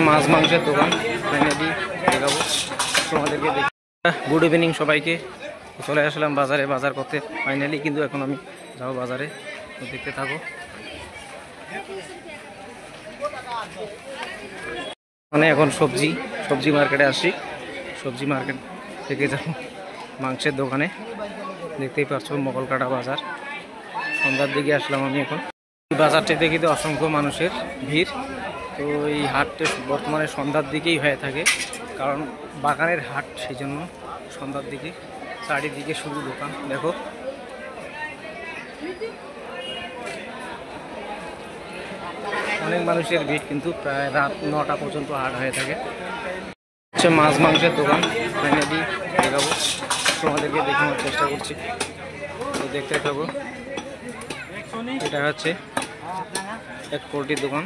মাছ মাংসের দোকান ফাইনালি দেখাবো তোমাদেরকে। গুড ইভিনিং সবাইকে। চলে আসলাম বাজারে বাজার করতে ফাইনালি, কিন্তু এখন আমি যাবো বাজারে, তো দেখতে থাকো। মানে এখন সবজি মার্কেটে আসি, সবজি মার্কেট থেকে যাবো মাংসের দোকানে। দেখতেই পাচ্ছ মোগলকাটা বাজার, সন্ধ্যার দিকে আসলাম আমি এখন। বাজারটি দেখি তো অসংখ্য মানুষের ভিড়। তো এই হাটটা বর্তমানে সন্ধ্যার দিকেই হয়ে থাকে, কারণ বাগানের হাট, সেই জন্য সন্ধ্যার দিকে চারিদিকে শুধু দোকান। দেখো অনেক মানুষের ভিড়, কিন্তু প্রায় রাত 9টা পর্যন্ত হাট হয়ে থাকে। হচ্ছে মাছ মাংসের দোকান ফাইনালি দেখাবো তোমাদেরকে, দেখানোর চেষ্টা করছি, তো দেখতে থাকো। এটা হচ্ছে এক পোল্ট্রির দোকান।